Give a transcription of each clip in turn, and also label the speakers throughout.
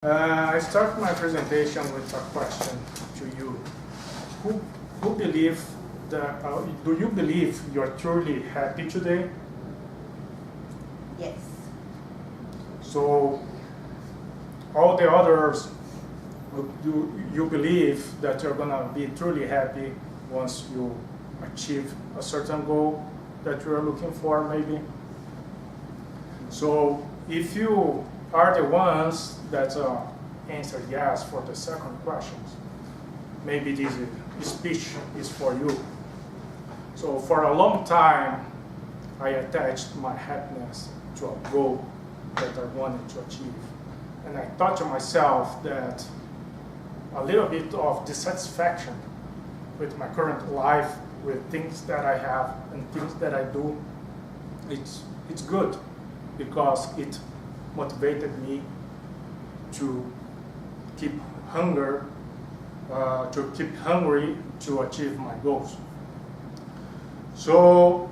Speaker 1: I start my presentation with a question to you. Who, who believe that, do you believe you're truly happy today?
Speaker 2: Yes.
Speaker 1: So, all the others, do you believe that you're going to be truly happy once you achieve a certain goal that you're looking for, maybe? So, if you are the ones that answer yes for the second questions, maybe this speech is for you. So for a long time, I attached my happiness to a goal that I wanted to achieve. And I thought to myself that a little bit of dissatisfaction with my current life, with things that I have and things that I do, it's good because it motivated me to keep hungry to achieve my goals. So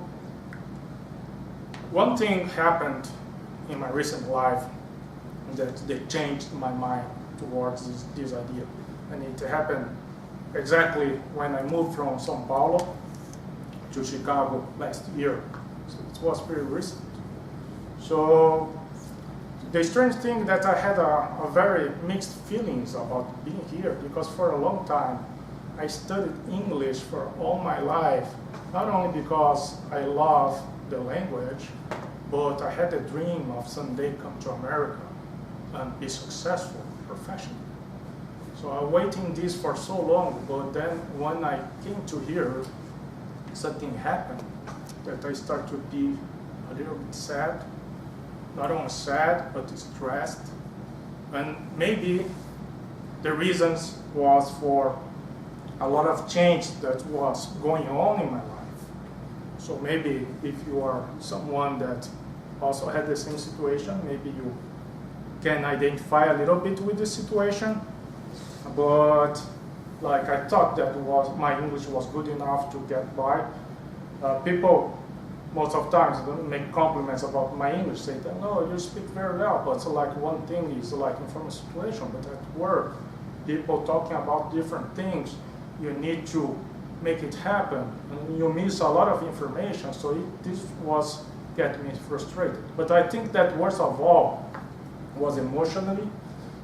Speaker 1: one thing happened in my recent life that changed my mind towards this idea, and it happened exactly when I moved from São Paulo to Chicago last year. So it was pretty recent. So the strange thing that I had a very mixed feelings about being here, because for a long time I studied English for all my life, not only because I love the language, but I had a dream of someday come to America and be successful professionally. So I was waiting this for so long, but then when I came to here, something happened that I started to be a little bit sad. Not only sad, but stressed. And maybe the reasons was for a lot of change that was going on in my life. So maybe if you are someone that also had the same situation, maybe you can identify a little bit with the situation. But like I thought that my English was good enough to get by. People most of times don't make compliments about my English, say that, no, you speak very well, but so like one thing is like from a situation, but at work, people talking about different things, you need to make it happen, and you miss a lot of information, so this was getting me frustrated. But I think that worst of all was emotionally,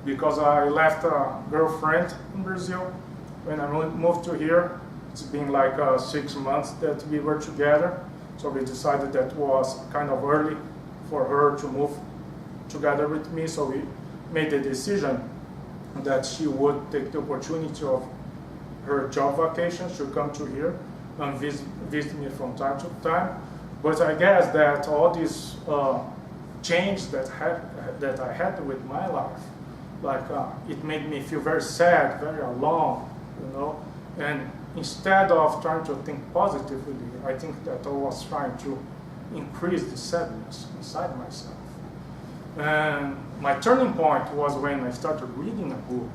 Speaker 1: because I left a girlfriend in Brazil. When I moved to here, it's been like 6 months that we were together. So we decided that was kind of early for her to move together with me. So we made the decision that she would take the opportunity of her job vacation to come to here and visit me from time to time. But I guess that all this change that I had with my life, like it made me feel very sad, very alone, and instead of trying to think positively, I think that I was trying to increase the sadness inside myself. And my turning point was when I started reading a book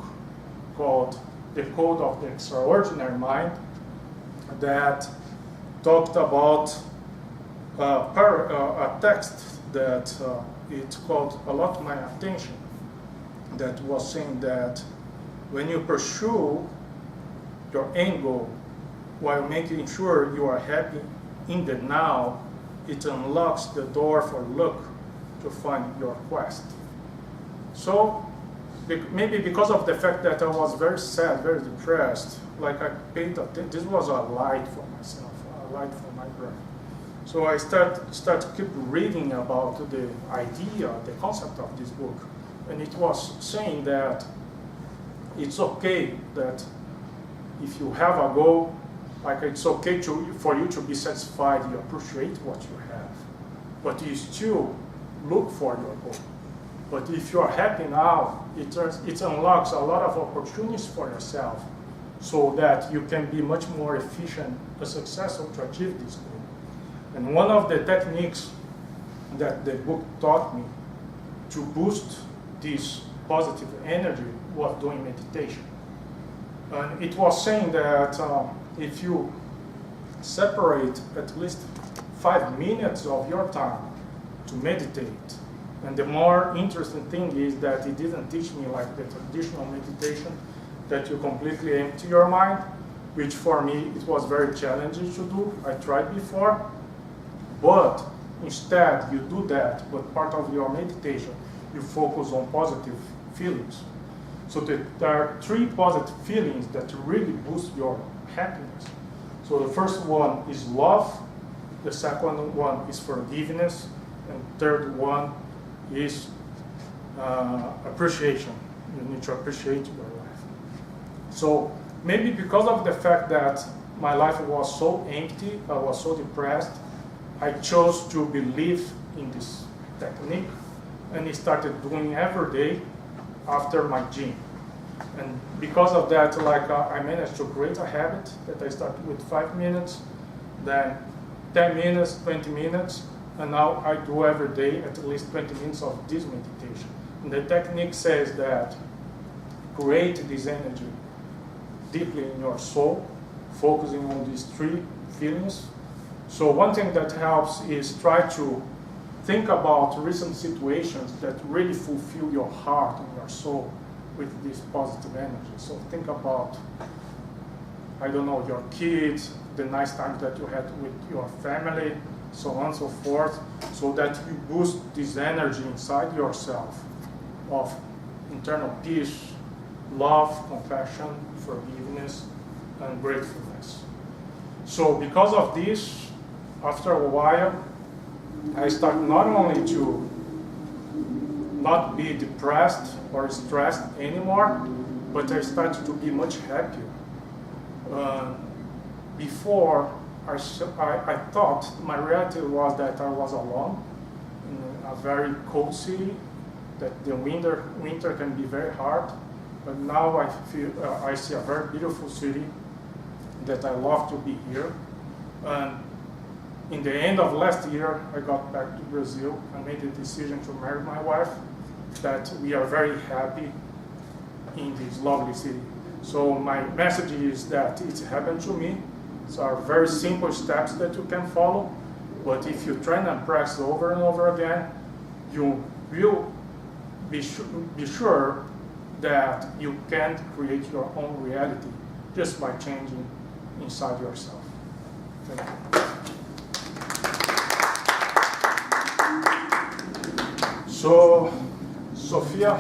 Speaker 1: called The Code of the Extraordinary Mind that talked about a text that it caught a lot of my attention, that was saying that when you pursue your end goal while making sure you are happy in the now, it unlocks the door for luck to find your quest. So maybe because of the fact that I was very sad, very depressed, like I paid attention, this was a light for myself, a light for my brain. So I start to keep reading about the idea, the concept of this book, and it was saying that it's okay that if you have a goal, like it's okay for you to be satisfied, you appreciate what you have, but you still look for your goal. But if you are happy now, it unlocks a lot of opportunities for yourself so that you can be much more efficient and successful to achieve this goal. And one of the techniques that the book taught me to boost this positive energy was doing meditation. And it was saying that if you separate at least 5 minutes of your time to meditate, And the more interesting thing is that it didn't teach me like the traditional meditation that you completely empty your mind, which for me it was very challenging to do. I tried before, but instead you do that, but part of your meditation, you focus on positive feelings. So there are 3 positive feelings that really boost your happiness. So the first one is love, the second one is forgiveness, and third one is appreciation. You need to appreciate your life. So maybe because of the fact that my life was so empty, I was so depressed, I chose to believe in this technique and I started doing every day after my gym. And because of that, I managed to create a habit that I started with 5 minutes, then 10 minutes, 20 minutes, and now I do every day at least 20 minutes of this meditation. And the technique says that create this energy deeply in your soul, focusing on these 3 feelings. So one thing that helps is try to think about recent situations that really fulfill your heart and your soul with this positive energy. So think about, I don't know, your kids, the nice time that you had with your family, so on and so forth, so that you boost this energy inside yourself of internal peace, love, compassion, forgiveness, and gratefulness. So because of this, after a while, I started not only to not be depressed or stressed anymore, but I started to be much happier. Before, I thought my reality was that I was alone in a very cold city, that the winter can be very hard, but now I see a very beautiful city, that I love to be here. And in the end of last year, I got back to Brazil and made the decision to marry my wife, that we are very happy in this lovely city. So my message is that it happened to me. These are very simple steps that you can follow, but if you try and practice over and over again, you will be sure that you can create your own reality just by changing inside yourself. Thank you. So, Sophia,